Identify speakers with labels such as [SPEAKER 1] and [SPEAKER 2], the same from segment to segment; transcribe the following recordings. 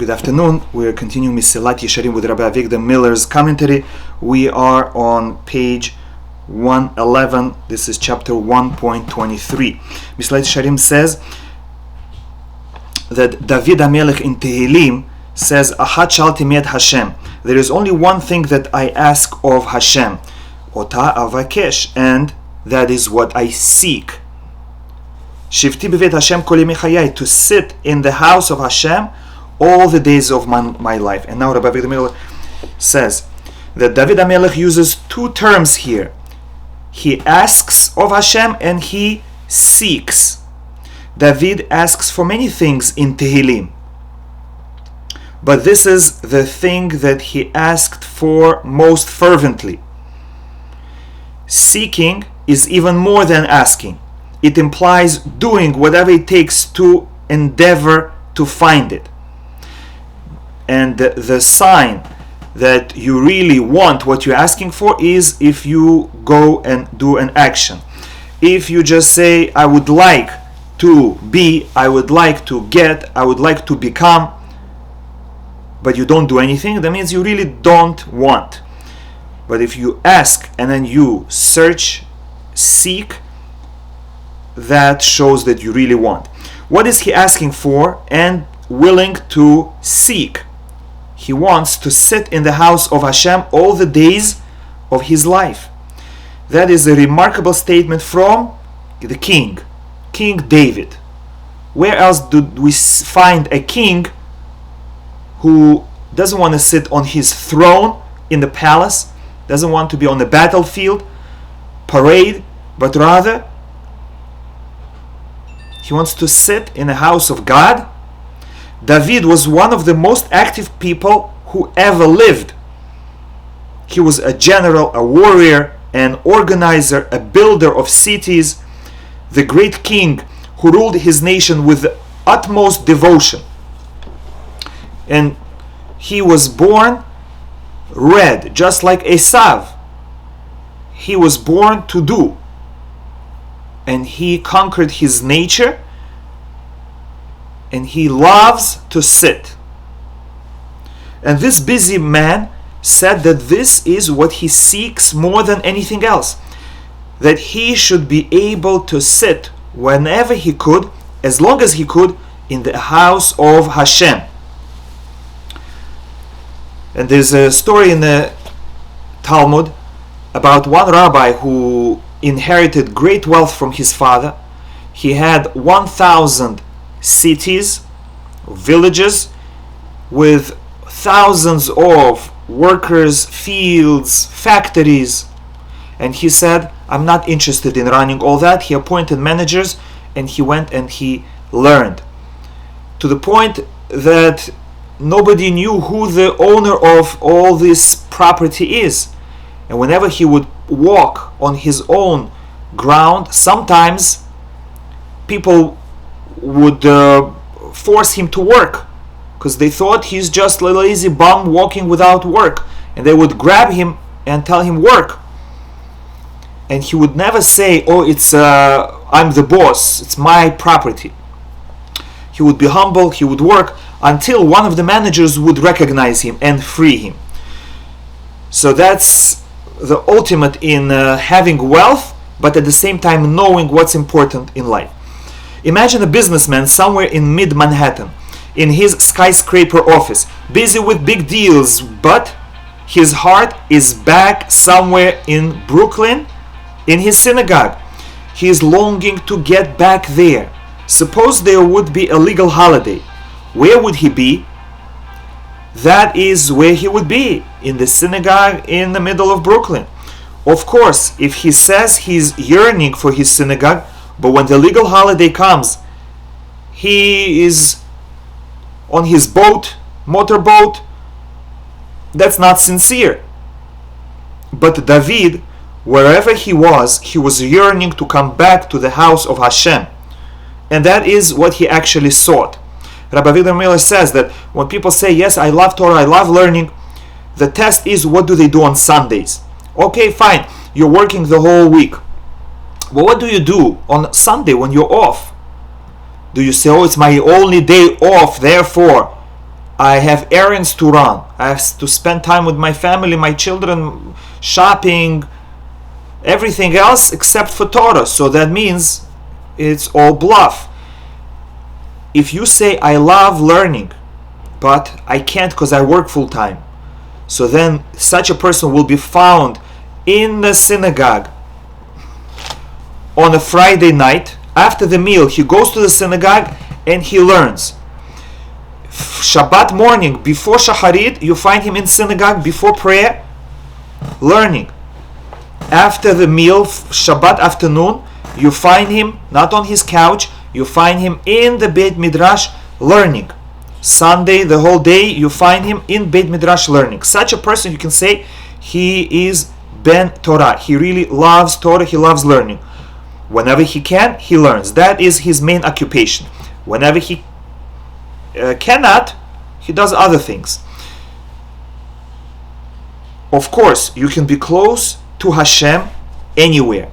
[SPEAKER 1] Good afternoon. We're continuing Mesilat Yesharim with Rabbi Avigdor Miller's commentary. We are on page 111. This is chapter 1.23. Mesilat Yesharim says that David HaMelech in Tehillim says, Achat shalti mi'et Hashem. There is only one thing that I ask of Hashem. Ota avakesh, and that is what I seek. Shivti b'vet Hashem kol yemei chayai, to sit in the house of Hashem all the days of my life. And now Rabbi Avigdor Miller says that David HaMelech uses two terms here. He asks of Hashem and he seeks. David asks for many things in Tehillim, but this is the thing that he asked for most fervently. Seeking is even more than asking. It implies doing whatever it takes to endeavor to find it. And the sign that you really want what you're asking for is if you go and do an action. If you just say, I would like to be, I would like to get, I would like to become, but you don't do anything, that means you really don't want. But if you ask and then you search, seek, that shows that you really want. What is he asking for and willing to seek? He wants to sit in the house of Hashem all the days of his life. That is a remarkable statement from the king, King David. Where else do we find a king who doesn't want to sit on his throne in the palace, doesn't want to be on the battlefield, parade, but rather he wants to sit in the house of God? David was one of the most active people who ever lived. He was a general, a warrior, an organizer, a builder of cities, the great king who ruled his nation with the utmost devotion. And he was born red, just like Esav. He was born to do. And he conquered his nature, and he loves to sit. And this busy man said that this is what he seeks more than anything else, that he should be able to sit whenever he could, as long as he could, in the house of Hashem. And there's a story in the Talmud about one rabbi who inherited great wealth from his father. He had 1,000 cities, villages, with thousands of workers, fields, factories. And he said, I'm not interested in running all that. He appointed managers and he went and he learned. To the point that nobody knew who the owner of all this property is. And whenever he would walk on his own ground, sometimes people would force him to work because they thought he's just a lazy bum walking without work, and they would grab him and tell him work, and he would never say, oh, it's I'm the boss, it's my property. He would be humble, he would work until one of the managers would recognize him and free him. So that's the ultimate in having wealth, but at the same time knowing what's important in life. Imagine a businessman somewhere in mid-Manhattan, in his skyscraper office, busy with big deals, but his heart is back somewhere in Brooklyn, in his synagogue. He is longing to get back there. Suppose there would be a legal holiday. Where would he be? That is where he would be, in the synagogue in the middle of Brooklyn. Of course, if he says he's yearning for his synagogue, but when the legal holiday comes, he is on his boat, motorboat, that's not sincere. But David, wherever he was yearning to come back to the house of Hashem. And that is what he actually sought. Rabbi Avigdor Miller says that when people say, yes, I love Torah, I love learning, the test is, what do they do on Sundays? Okay, fine, you're working the whole week. But what do you do on Sunday when you're off? Do you say, oh, it's my only day off, therefore I have errands to run. I have to spend time with my family, my children, shopping, everything else except for Torah. So that means it's all bluff. If you say, I love learning, but I can't because I work full time, so then such a person will be found in the synagogue on a Friday night. After the meal, he goes to the synagogue and he learns. Shabbat morning, before Shacharit, you find him in synagogue before prayer, learning. After the meal, Shabbat afternoon, you find him not on his couch, you find him in the Beit Midrash learning. Sunday, the whole day, you find him in Beit Midrash learning. Such a person, you can say, he is Ben Torah. He really loves Torah, he loves learning. Whenever he can, he learns. That is his main occupation. Whenever he cannot, he does other things. Of course, you can be close to Hashem anywhere.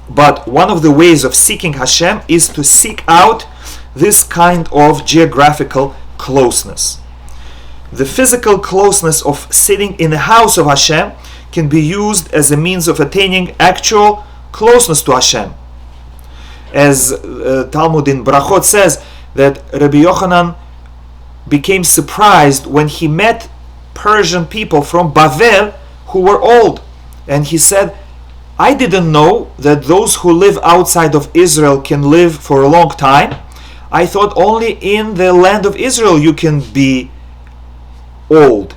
[SPEAKER 1] But one of the ways of seeking Hashem is to seek out this kind of geographical closeness. The physical closeness of sitting in the house of Hashem can be used as a means of attaining actual closeness to Hashem. As Talmud in Brachot says, that Rabbi Yuhanan became surprised when he met Persian people from Bavel who were old. And he said, I didn't know that those who live outside of Israel can live for a long time. I thought only in the land of Israel you can be old,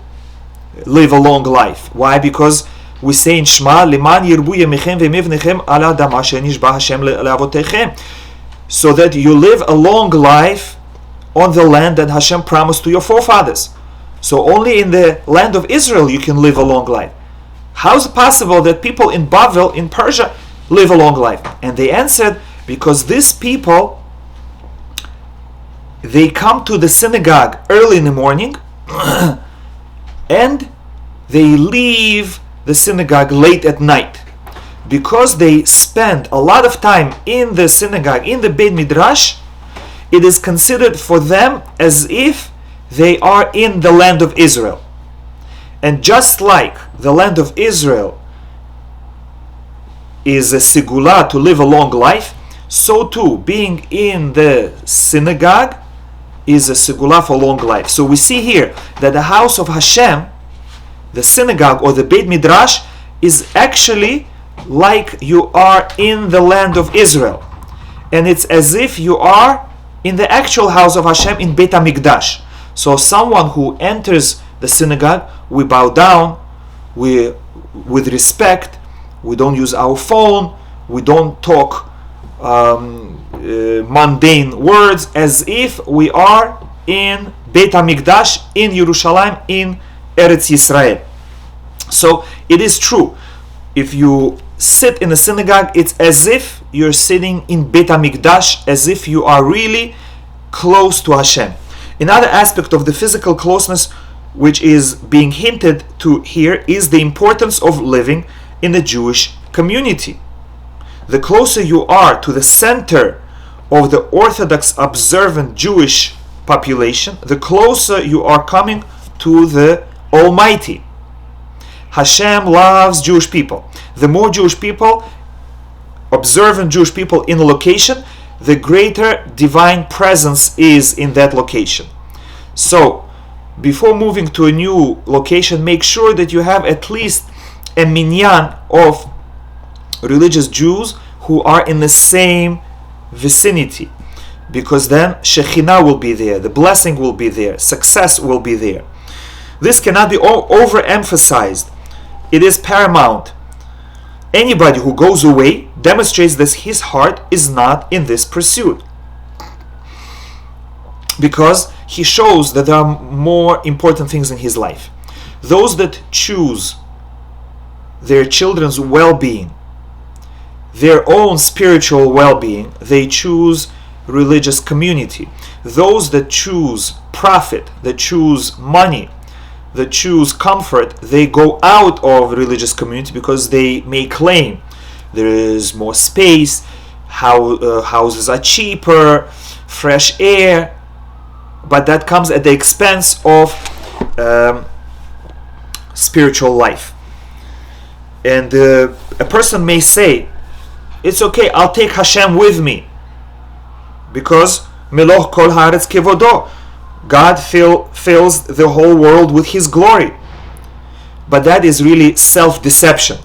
[SPEAKER 1] live a long life. Why? Because we say in Shema, Liman yirbu yemichem ve'mivnechem ala adama shenishba Hashem le'avotechem, so that you live a long life on the land that Hashem promised to your forefathers. So only in the land of Israel you can live a long life. How is it possible that people in Bavel, in Persia, live a long life? And they answered, because these people, they come to the synagogue early in the morning and they leave the synagogue late at night. Because they spend a lot of time in the synagogue, in the Beit Midrash, it is considered for them as if they are in the land of Israel. And just like the land of Israel is a segula to live a long life, so too being in the synagogue is a segula for long life. So we see here that the house of Hashem, the synagogue or the Beit Midrash, is actually like you are in the land of Israel. And it's as if you are in the actual house of Hashem in Beit HaMikdash. So someone who enters the synagogue, we bow down, we with respect, we don't use our phone, we don't talk mundane words, as if we are in Beit HaMikdash, in Yerushalayim, in Eretz Yisrael. So it is true, if you sit in a synagogue, it's as if you're sitting in Beit HaMikdash, as if you are really close to Hashem. Another aspect of the physical closeness which is being hinted to here is the importance of living in the Jewish community. The closer you are to the center of the Orthodox observant Jewish population, the closer you are coming to the Almighty. Hashem loves Jewish people. The more Jewish people, observant Jewish people in a location, the greater divine presence is in that location. So, before moving to a new location, make sure that you have at least a minyan of religious Jews who are in the same vicinity, because then Shekhinah will be there, the blessing will be there, success will be there. This cannot be overemphasized. It is paramount. Anybody who goes away demonstrates that his heart is not in this pursuit, because he shows that there are more important things in his life. Those that choose their children's well-being, their own spiritual well-being, they choose religious community. Those that choose profit, that choose money, that choose comfort, they go out of religious community because they may claim there is more space, houses are cheaper, fresh air. but that comes at the expense of spiritual life. And a person may say, it's okay, I'll take Hashem with me, because Meloch kol haaretz kevodo, God fills the whole world with His glory. But that is really self-deception,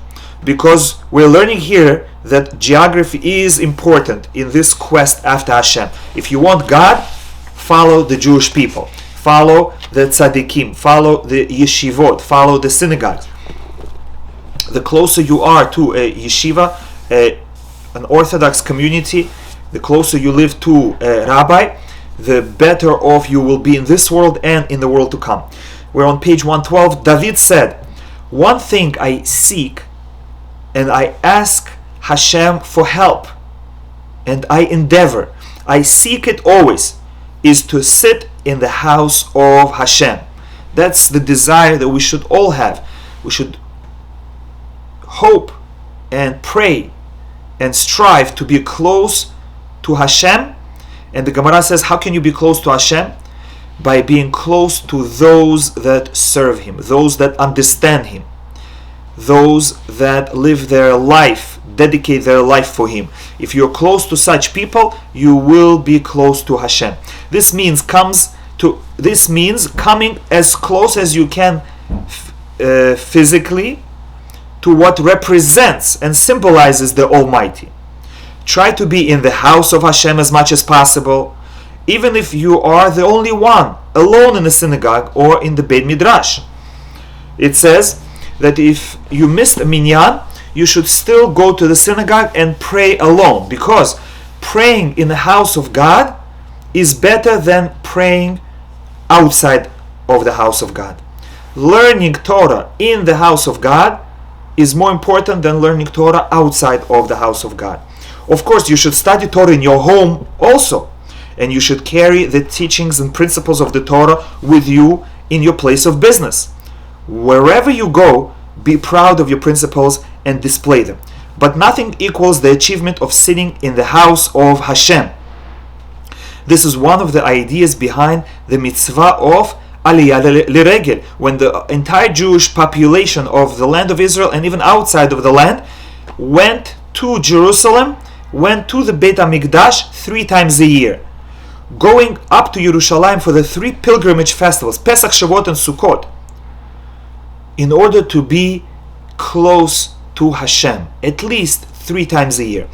[SPEAKER 1] because we're learning here that geography is important in this quest after Hashem. If you want God, follow the Jewish people, follow the tzaddikim, follow the yeshivot, follow the synagogues. The closer you are to a yeshiva, an Orthodox community, the closer you live to a rabbi, the better off you will be in this world and in the world to come. We're on page 112. David said, "One thing I seek, and I ask Hashem for help, and I endeavor, I seek it always, is to sit in the house of Hashem." That's the desire that we should all have. We should hope and pray and strive to be close to Hashem. And the Gemara says, how can you be close to Hashem? By being close to those that serve Him, those that understand Him, those that live their life, dedicate their life for Him. If you're close to such people, you will be close to Hashem. This means coming as close as you can physically to what represents and symbolizes the Almighty. Try to be in the house of Hashem as much as possible, even if you are the only one alone in the synagogue or in the Beit Midrash. It says that if you missed a minyan, you should still go to the synagogue and pray alone, because praying in the house of God is better than praying outside of the house of God. Learning Torah in the house of God is more important than learning Torah outside of the house of God. Of course, you should study Torah in your home also, and you should carry the teachings and principles of the Torah with you in your place of business. Wherever you go, be proud of your principles and display them. But nothing equals the achievement of sitting in the house of Hashem. This is one of the ideas behind the mitzvah of Aliyah Liregel, when the entire Jewish population of the land of Israel and even outside of the land went to Jerusalem, went to the Beit HaMikdash 3 times a year. Going up to Yerushalayim for the 3 pilgrimage festivals, Pesach, Shavuot and Sukkot, in order to be close to Hashem, at least 3 times a year.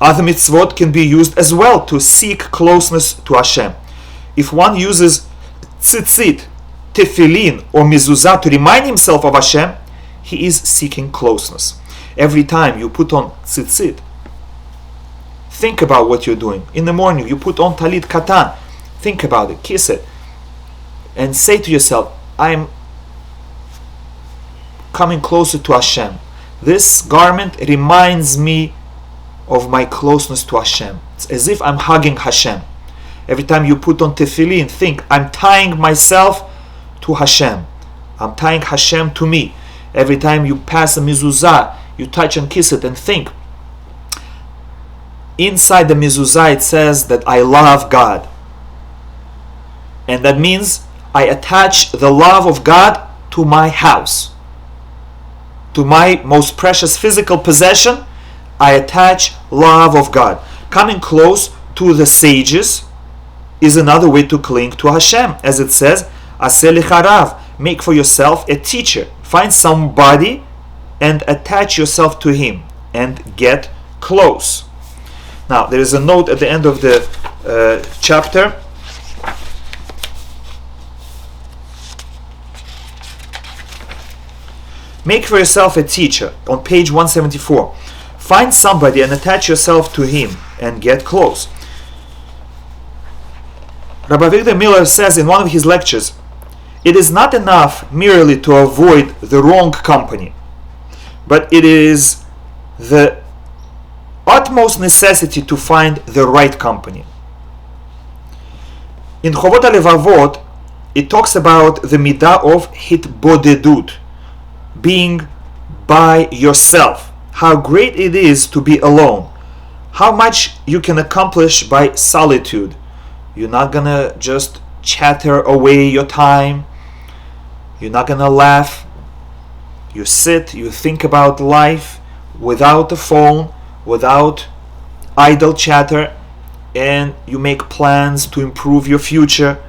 [SPEAKER 1] Other mitzvot can be used as well to seek closeness to Hashem. If one uses tzitzit, tefillin or mezuzah to remind himself of Hashem, he is seeking closeness. Every time you put on tzitzit, think about what you're doing. In the morning you put on talit katan, think about it, kiss it, and say to yourself, I'm coming closer to Hashem. This garment reminds me of my closeness to Hashem. It's as if I'm hugging Hashem. Every time you put on tefillin, think, I'm tying myself to Hashem. I'm tying Hashem to me. Every time you pass a mezuzah, you touch and kiss it and think. Inside the mezuzah it says that I love God. And that means I attach the love of God to my house. To my most precious physical possession, I attach love of God. Coming close to the sages is another way to cling to Hashem. As it says, Aseh lecha rav, make for yourself a teacher. Find somebody and attach yourself to him and get close. Now, there is a note at the end of the chapter. Make for yourself a teacher, on page 174. Find somebody and attach yourself to him and get close. Rabbi Victor Miller says in one of his lectures, it is not enough merely to avoid the wrong company, but it is the utmost necessity to find the right company. In Chovot HaLevavot, it talks about the midah of hitbodedut, being by yourself. How great it is to be alone. How much you can accomplish by solitude. You're not gonna just chatter away your time. You're not gonna laugh. You sit, you think about life without the phone, without idle chatter, and you make plans to improve your future.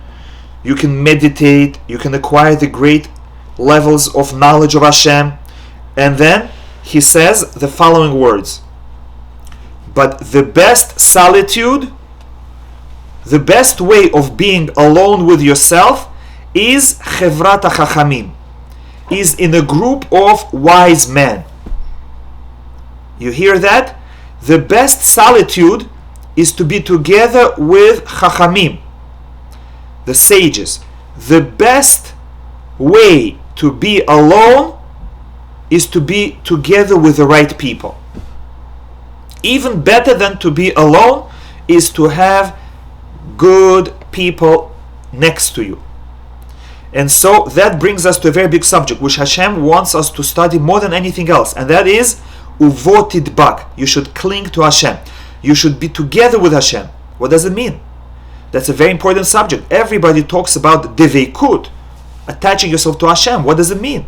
[SPEAKER 1] You can meditate, you can acquire the great levels of knowledge of Hashem. And then he says the following words: but the best solitude, the best way of being alone with yourself is chevrat hachachamim, is in a group of wise men. You hear that? The best solitude is to be together with chachamim, the sages. The best way to be alone is to be together with the right people. Even better than to be alone is to have good people next to you. And so that brings us to a very big subject which Hashem wants us to study more than anything else, and that is uvotid bak. You should cling to Hashem. You should be together with Hashem. What does it mean? That's a very important subject. Everybody talks about deveikut, attaching yourself to Hashem. What does it mean?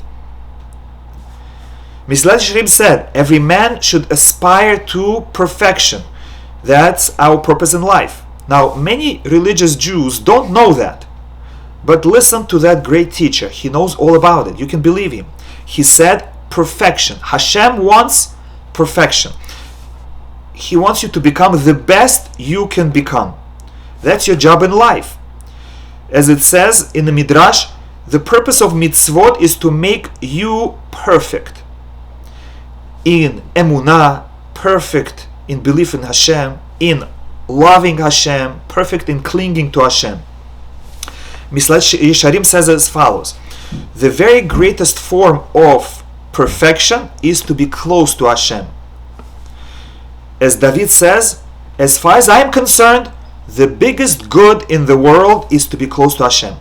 [SPEAKER 1] Mesilat Yesharim said, every man should aspire to perfection. That's our purpose in life. Now, many religious Jews don't know that. But listen to that great teacher. He knows all about it. You can believe him. He said perfection. Hashem wants perfection. He wants you to become the best you can become. That's your job in life. As it says in the Midrash, the purpose of mitzvot is to make you perfect in emunah, perfect in belief in Hashem, in loving Hashem, perfect in clinging to Hashem. Mesilat Yesharim says as follows: the very greatest form of perfection is to be close to Hashem. As David says, as far as I am concerned, the biggest good in the world is to be close to Hashem.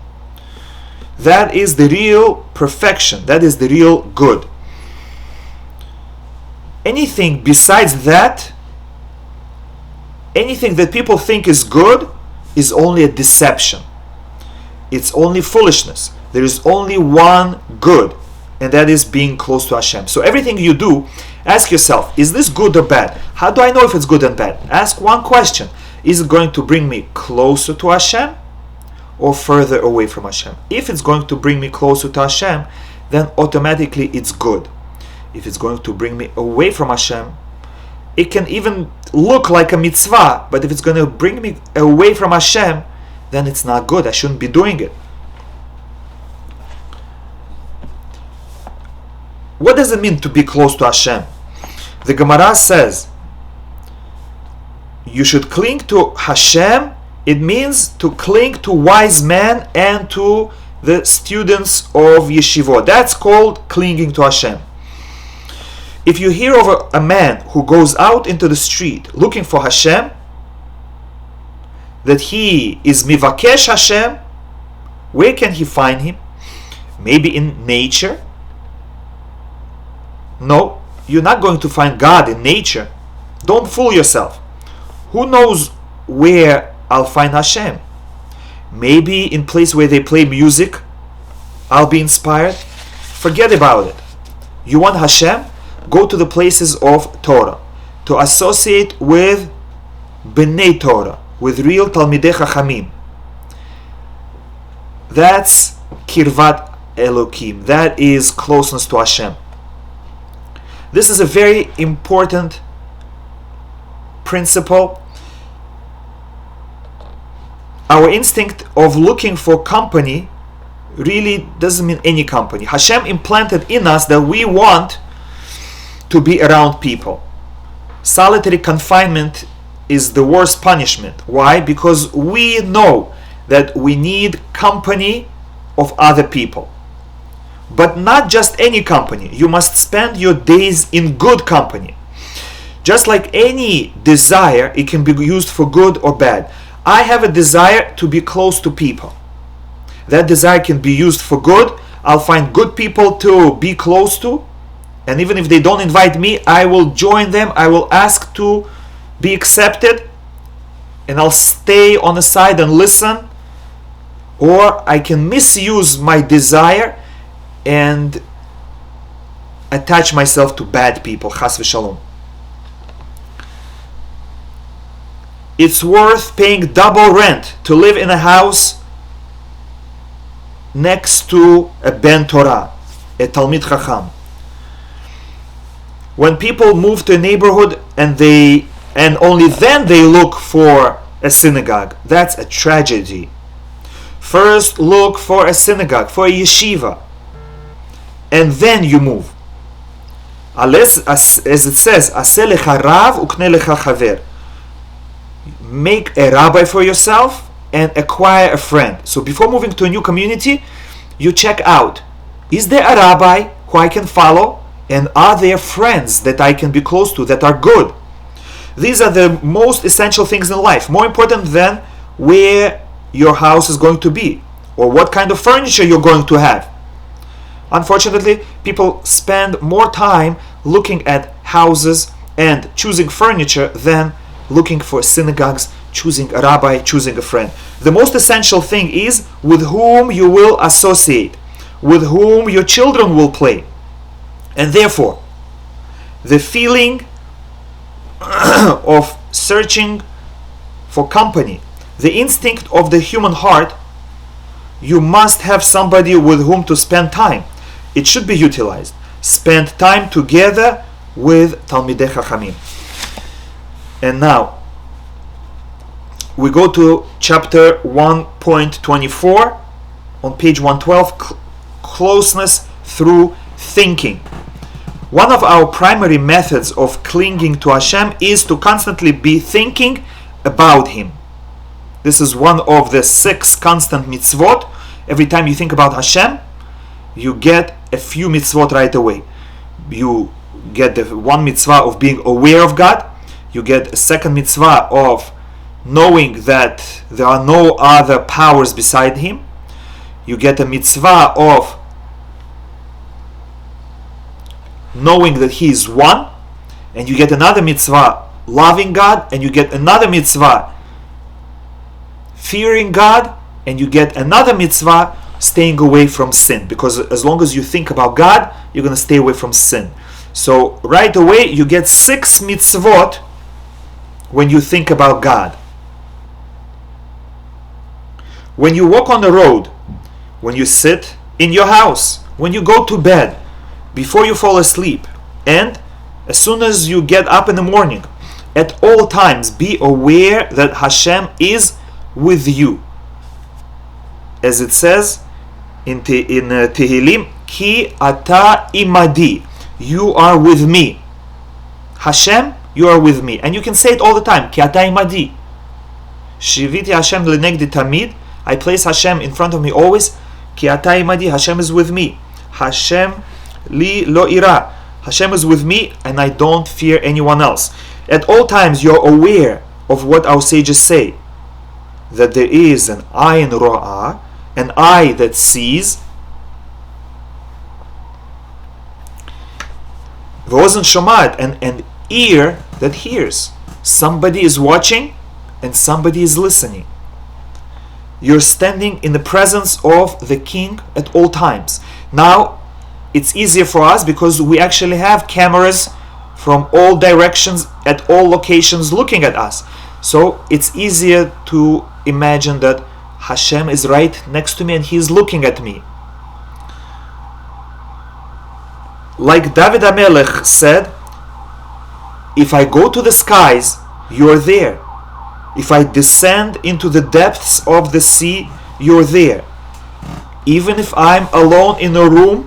[SPEAKER 1] That is the real perfection. That is the real good. Anything besides that, anything that people think is good, is only a deception. It's only foolishness. There is only one good, and that is being close to Hashem. So everything you do, ask yourself, is this good or bad? How do I know if it's good and bad? Ask one question: is it going to bring me closer to Hashem or further away from Hashem? If it's going to bring me closer to Hashem, then automatically it's good. If it's going to bring me away from Hashem, it can even look like a mitzvah, but if it's going to bring me away from Hashem, then it's not good. I shouldn't be doing it. What does it mean to be close to Hashem? The Gemara says you should cling to Hashem. It means to cling to wise men and to the students of yeshivot. That's called clinging to Hashem. If you hear of a man who goes out into the street looking for Hashem, that he is mivakesh Hashem, where can he find him? Maybe in nature? No, you're not going to find God in nature. Don't fool yourself. Who knows where I'll find Hashem? Maybe in place where they play music, I'll be inspired. Forget about it. You want Hashem? Go to the places of Torah, to associate with B'nai Torah, with real Talmidei Chachamim. That's Kirvat Elokim. That is closeness to Hashem. This is a very important principle. Our instinct of looking for company really doesn't mean any company. Hashem implanted in us that we want to be around people. Solitary confinement is the worst punishment. Why? Because we know that we need company of other people. But not just any company. You must spend your days in good company. Just like any desire, it can be used for good or bad. I have a desire to be close to people. That desire can be used for good. I'll find good people to be close to. And even if they don't invite me, I will join them. I will ask to be accepted. and I'll stay on the side and listen, or I can misuse my desire and attach myself to bad people. Chas v'shalom. It's worth paying double rent to live in a house next to a Ben Torah, a Talmid Chacham. When people move to a neighborhood and only then they look for a synagogue, that's a tragedy. First look for a synagogue, for a yeshiva, and then you move. As it says, "Aseh lecha rav ukne lecha chaver." Make a rabbi for yourself and acquire a friend. So before moving to a new community, you check out, is there a rabbi who I can follow, and are there friends that I can be close to that are good? These are the most essential things in life, more important than where your house is going to be or what kind of furniture you're going to have. Unfortunately, people spend more time looking at houses and choosing furniture than looking for synagogues, choosing a rabbi, choosing a friend. The most essential thing is with whom you will associate, with whom your children will play. And therefore, the feeling of searching for company, the instinct of the human heart, you must have somebody with whom to spend time. It should be utilized. Spend time together with Talmidei Chachamim. And now, we go to chapter 1.24 on page 112, closeness through thinking. One of our primary methods of clinging to Hashem is to constantly be thinking about Him. This is one of the 6 constant mitzvot. Every time you think about Hashem, you get a few mitzvot right away. You get the one mitzvah of being aware of God. You get a second mitzvah of knowing that there are no other powers beside Him. You get a mitzvah of knowing that He is one. And you get another mitzvah loving God. And you get another mitzvah fearing God. And you get another mitzvah staying away from sin. Because as long as you think about God, you're going to stay away from sin. So right away you get 6 mitzvot when you think about God. When you walk on the road, when you sit in your house, when you go to bed, before you fall asleep, and as soon as you get up in the morning, at all times be aware that Hashem is with you. As it says in Tehillim, Ki ata imadi, you are with me. Hashem, you are with me. And you can say it all the time, Ki ata imadi. Shiviti Hashem lenegdi tamid, I place Hashem in front of me always. Ki ata imadi, Hashem is with me. Hashem li lo ira, Hashem is with me and I don't fear anyone else. At all times you're aware of what our sages say, that there is an ayin ro'ah, an eye that sees, v'ozen shomat, and an ear that hears. Somebody is watching and somebody is listening. You're standing in the presence of the King at all times. Now, it's easier for us because we actually have cameras from all directions at all locations looking at us. So it's easier to imagine that Hashem is right next to me and He is looking at me. Like David HaMelech said, if I go to the skies, you're there. If I descend into the depths of the sea, you're there. Even if I'm alone in a room,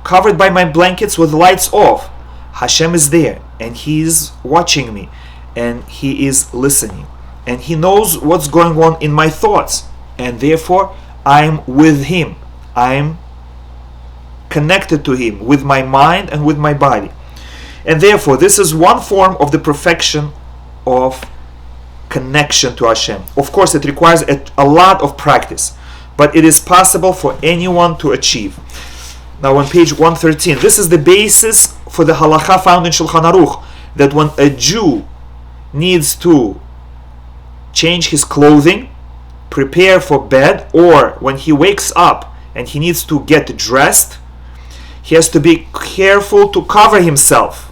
[SPEAKER 1] covered by my blankets with lights off, Hashem is there and He is watching me and He is listening. And He knows what's going on in my thoughts. And therefore, I'm with Him. I'm connected to Him with my mind and with my body. And therefore, this is one form of the perfection of connection to Hashem. Of course, it requires a lot of practice, but it is possible for anyone to achieve. Now on page 113, this is the basis for the halacha found in Shulchan Aruch, that when a Jew needs to change his clothing, prepare for bed, or when he wakes up and he needs to get dressed, he has to be careful to cover himself,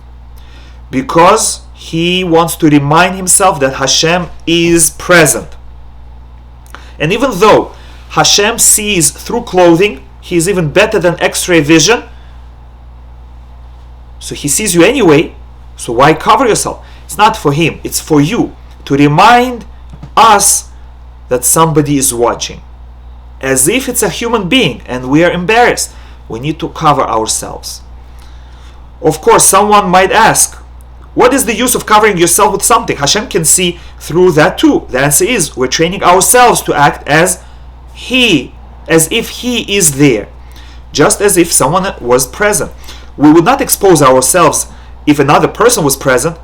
[SPEAKER 1] because he wants to remind himself that Hashem is present. And even though Hashem sees through clothing, he is even better than X-ray vision, so he sees you anyway, so why cover yourself? It's not for him, it's for you, to remind us that somebody is watching. As if it's a human being and we are embarrassed, we need to cover ourselves. Of course, someone might ask, what is the use of covering yourself with something? Hashem can see through that too. The answer is, we're training ourselves to act as if he is there, just as if someone was present. We would not expose ourselves if another person was present,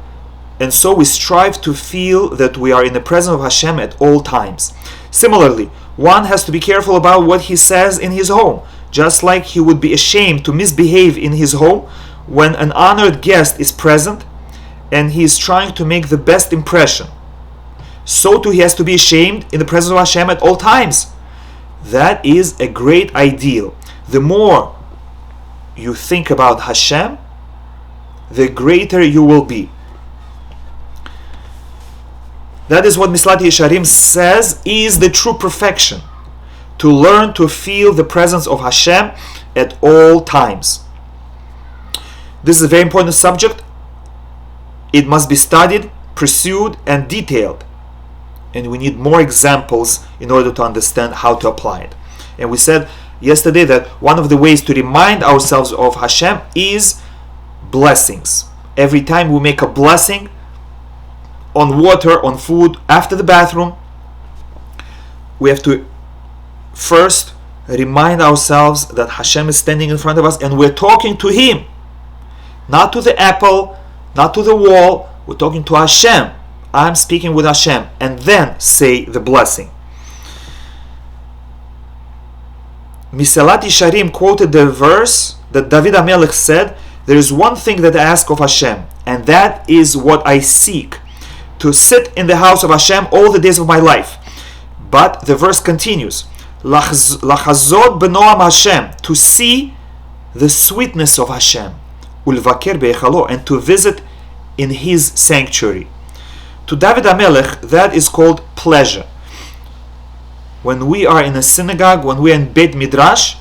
[SPEAKER 1] and so we strive to feel that we are in the presence of Hashem at all times. Similarly, one has to be careful about what he says in his home, just like he would be ashamed to misbehave in his home when an honored guest is present and he is trying to make the best impression. So too he has to be ashamed in the presence of Hashem at all times. That is a great ideal. The more you think about Hashem, the greater you will be. That is what Mesilat Yesharim says is the true perfection. To learn to feel the presence of Hashem at all times. This is a very important subject. It must be studied, pursued, and detailed. And we need more examples in order to understand how to apply it. And we said yesterday that one of the ways to remind ourselves of Hashem is blessings. Every time we make a blessing on water, on food, after the bathroom, we have to first remind ourselves that Hashem is standing in front of us and we're talking to Him. Not to the apple, not to the wall, we're talking to Hashem. I'm speaking with Hashem, and then say the blessing. Mesilat Yesharim quoted the verse that David HaMelech said, there is one thing that I ask of Hashem, and that is what I seek, to sit in the house of Hashem all the days of my life. But the verse continues, Lachazod benoam Hashem, to see the sweetness of Hashem, ulvaker be'echalo, and to visit in His sanctuary. To David HaMelech, that is called pleasure. When we are in a synagogue, when we are in Beit Midrash,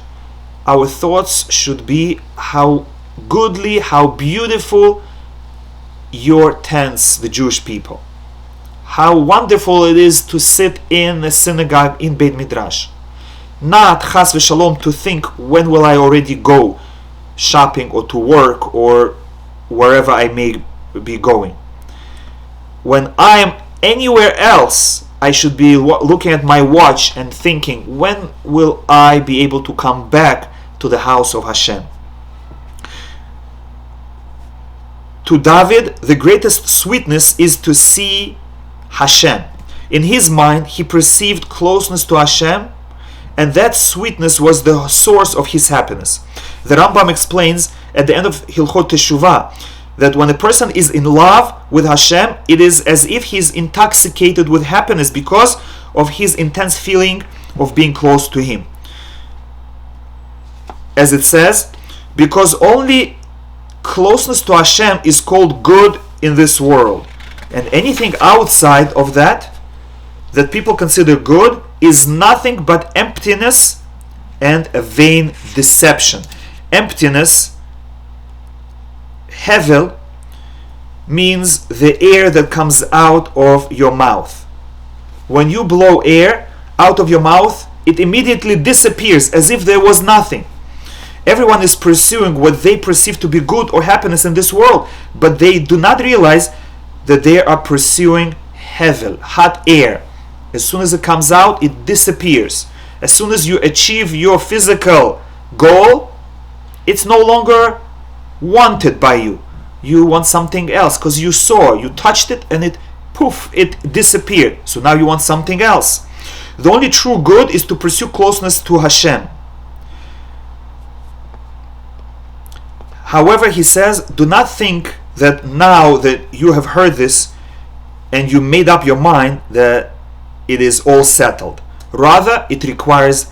[SPEAKER 1] our thoughts should be how goodly, how beautiful your tents, the Jewish people. How wonderful it is to sit in a synagogue in Beit Midrash. Not chas v'shalom to think, when will I already go shopping or to work or wherever I may be going. When I am anywhere else, I should be looking at my watch and thinking, when will I be able to come back to the house of Hashem? To David, the greatest sweetness is to see Hashem. In his mind, he perceived closeness to Hashem, and that sweetness was the source of his happiness. The Rambam explains at the end of Hilchot Teshuvah that when a person is in love with Hashem, it is as if he is intoxicated with happiness because of his intense feeling of being close to Him. As it says, because only closeness to Hashem is called good in this world, and anything outside of that people consider good is nothing but emptiness and a vain deception. Emptiness, hevel, means the air that comes out of your mouth. When you blow air out of your mouth, it immediately disappears as if there was nothing. Everyone is pursuing what they perceive to be good or happiness in this world, but they do not realize that they are pursuing hevel, hot air. As soon as it comes out, it disappears. As soon as you achieve your physical goal, it's no longer wanted by you. You want something else because you saw, you touched it, and it disappeared. So now you want something else. The only true good is to pursue closeness to Hashem. However, he says, do not think that now that you have heard this and you made up your mind that it is all settled. Rather, it requires